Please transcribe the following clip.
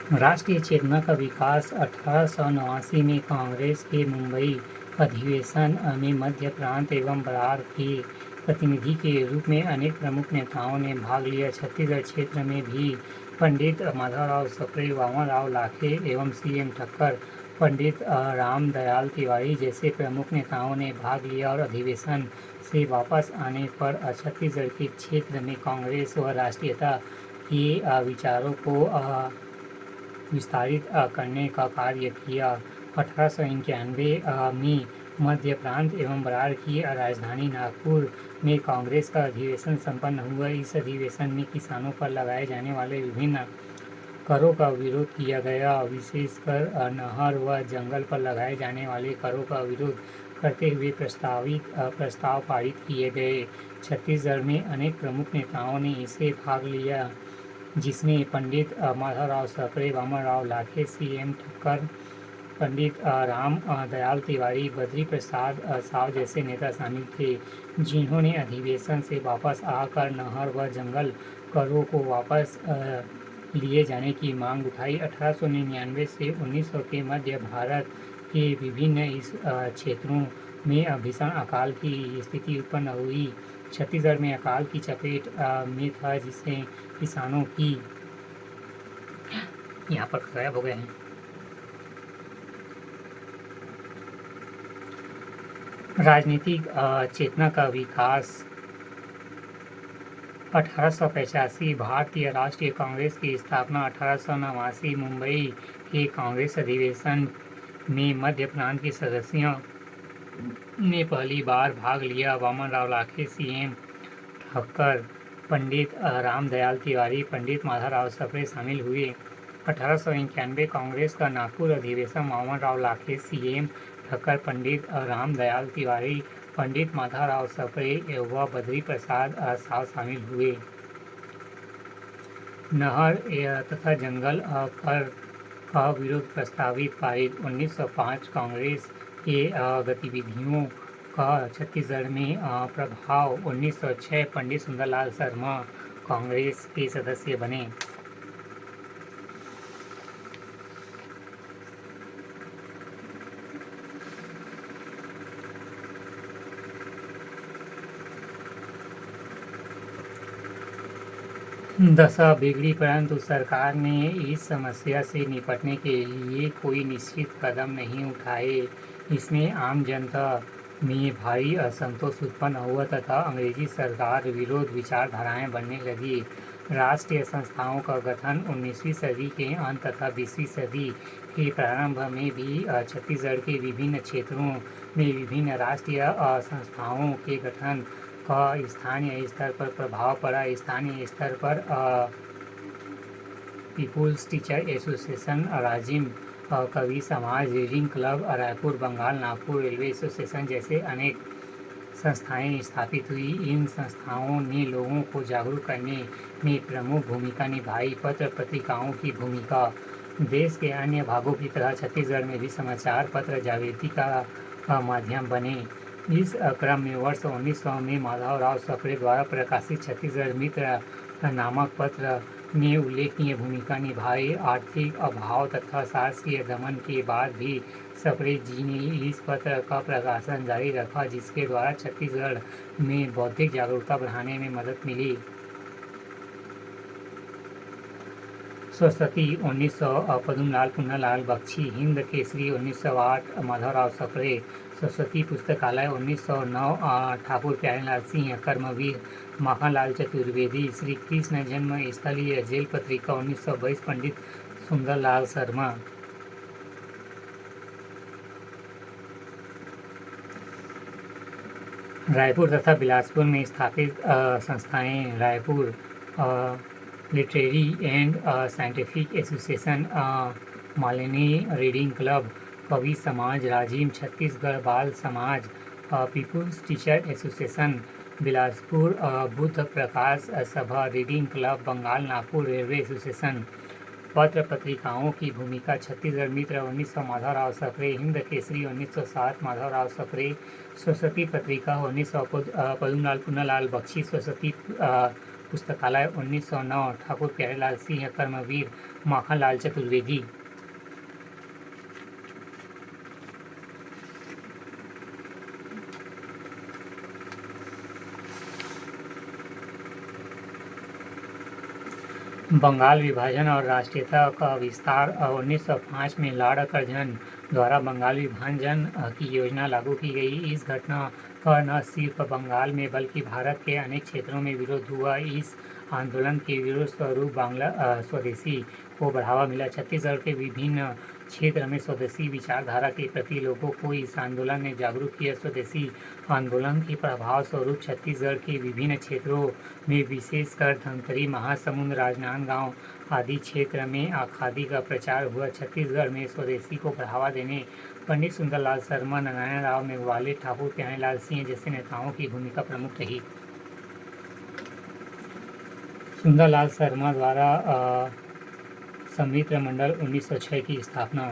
राष्ट्रीय चेतना का विकास 1889 में कांग्रेस के मुंबई अधिवेशन में मध्य प्रांत एवं बरार के प्रतिनिधि के रूप में अनेक प्रमुख नेताओं ने भाग लिया। छत्तीसगढ़ क्षेत्र में भी पंडित माधवराव सप्रे, वामन राव लाखे एवं सी.एम. ठक्कर, पंडित राम दयाल तिवारी जैसे प्रमुख नेताओं ने भाग लिया और अधिवेशन से वापस आने पर छत्तीसगढ़ के क्षेत्र में कांग्रेस व राष्ट्रीयता के विचारों को विस्तारित करने का कार्य किया। 1891 में मध्य प्रांत एवं बरार की राजधानी नागपुर में कांग्रेस का अधिवेशन संपन्न हुआ। इस अधिवेशन में किसानों पर लगाए जाने वाले विभिन्न करों का विरोध किया गया। विशेषकर नहर व जंगल पर लगाए जाने वाले करों का विरोध करते हुए प्रस्ताव पारित किए गए। छत्तीसगढ़ में अनेक प्रमुख नेताओं ने इसे भाग लिया, जिसमें पंडित माधवराव सप्रे, वामन राव लाखे, सी.एम. ठक्कर, पंडित राम दयाल तिवारी, बद्री प्रसाद साव जैसे नेता शामिल थे, जिन्होंने अधिवेशन से वापस आकर नहर व जंगल करों को वापस लिए जाने की मांग उठाई। 1899 से 1900 के मध्य भारत के विभिन्न क्षेत्रों में भीषण अकाल की स्थिति उत्पन्न हुई। छत्तीसगढ़ में अकाल की चपेट में था, जिससे किसानों की यहाँ पर गायब हो गए हैं। राजनीतिक चेतना का विकास 1885 भारतीय राष्ट्रीय कांग्रेस की स्थापना 1889 मुंबई के कांग्रेस अधिवेशन में मध्य प्रांत के सदस्यों ने पहली बार भाग लिया। वामन राव लाखे, सी.एम. ठक्कर, पंडित राम दयाल तिवारी, पंडित माधवराव सप्रे शामिल हुए। 1891 कांग्रेस का नागपुर अधिवेशन वामन राव लाखे, सी.एम. ठक्कर, पंडित राम दयाल तिवारी, पंडित माधवराव सप्रे व बद्री प्रसाद साव शामिल हुए। नहर तथा जंगल कर का विरोध प्रस्तावित पारित। 1905 कांग्रेस के गतिविधियों का छत्तीसगढ़ में प्रभाव। 1906 पंडित सुंदरलाल शर्मा कांग्रेस के सदस्य बने। दशा बिगड़ी, परंतु सरकार ने इस समस्या से निपटने के लिए कोई निश्चित कदम नहीं उठाए। इसमें आम जनता में भारी असंतोष उत्पन्न हुआ तथा अंग्रेजी सरकार विरोध विचारधाराएं बढ़ने लगी। राष्ट्रीय संस्थाओं का गठन 19वीं सदी के अंत तथा 20वीं सदी के प्रारंभ में भी छत्तीसगढ़ के विभिन्न क्षेत्रों में विभिन्न राष्ट्रीय संस्थाओं के गठन का स्थानीय स्तर पर प्रभाव पड़ा। स्थानीय स्तर पर पीपुल्स टीचर एसोसिएशन, राजिम कवि समाज, reading club Raipur, Bengal, Nagpur railway association जैसे अनेक संस्थाएं स्थापित हुई। इन संस्थाओं ने लोगों को जागरूक करने में प्रमुख भूमिका निभाई। पत्र पत्रिकाओं की भूमिका। देश के अन्य भागों की तरह छत्तीसगढ़ में भी समाचार पत्र जागृति का माध्यम बने। इस क्रम में वर्ष 1900 में माधवराव सप्रे द्वारा प्रकाशित छत्तीसगढ़ मित्र नामक पत्र ने उल्लेखनीय भूमिका निभाई। आर्थिक अभाव तथा शासकीय दमन के बाद भी सप्रे जी ने इस पत्र का प्रकाशन जारी रखा, जिसके द्वारा छत्तीसगढ़ में बौद्धिक जागरूकता बढ़ाने में मदद मिली। सरस्वती 1900 पद्मलाल पुन्नालाल बख्शी, हिंद केसरी 1908 माधवराव सप्रे, सरस्वती पुस्तकालय 1909 ठाकुर प्यारेलाल सिंह, कर्मवीर माखनलाल चतुर्वेदी, श्री कृष्ण जन्म स्थलीय जेल पत्रिका 1922 पंडित सुंदरलाल शर्मा। रायपुर तथा बिलासपुर में स्थापित संस्थाएं। Raipur literary and scientific association, Malini reading club, Kavi Samaj, Rajim, Chhattisgarh Bal Samaj, people's teacher association, Bilaspur Buddh Prakash Sabha, reading club, Bengal, Nagpur railway association. पत्र पत्रिकाओं की भूमिका। छत्तीसगढ़ मित्र 1900 माधवराव सप्रे, हिंद केसरी 1907 माधवराव सप्रे, सरस्वती पत्रिका 1900 पद्मलाल पुन्नालाल बख्शी, सरस्वती पुस्तकालय 1909, ठाकुर प्यारेलाल सिंह, कर्मवीर माखनलाल चतुर्वेदी। बंगाल विभाजन और राष्ट्रीयता का विस्तार। 1905 में लॉर्ड कर्जन द्वारा बंगाल विभाजन की योजना लागू की गई। इस घटना का न सिर्फ बंगाल में बल्कि भारत के अनेक क्षेत्रों में विरोध हुआ। इस आंदोलन के विरोध स्वरूप स्वदेशी को बढ़ावा मिला। छत्तीसगढ़ के विभिन्न क्षेत्र में स्वदेशी विचारधारा के प्रति लोगों को इस आंदोलन ने जागरूक किया। स्वदेशी आंदोलन के प्रभाव स्वरूप छत्तीसगढ़ के विभिन्न क्षेत्रों में, विशेषकर धमतरी, महासमुंद, राजनांदगांव आदि क्षेत्र में खादी का प्रचार हुआ। छत्तीसगढ़ में स्वदेशी को बढ़ावा देने पंडित सुंदरलाल शर्मा, नारायण राव मेघवाले, ठाकुर प्यारेलाल सिंह जैसे नेताओं की भूमिका प्रमुख रही। सुंदरलाल शर्मा द्वारा संमित्र मंडल 1906 की स्थापना।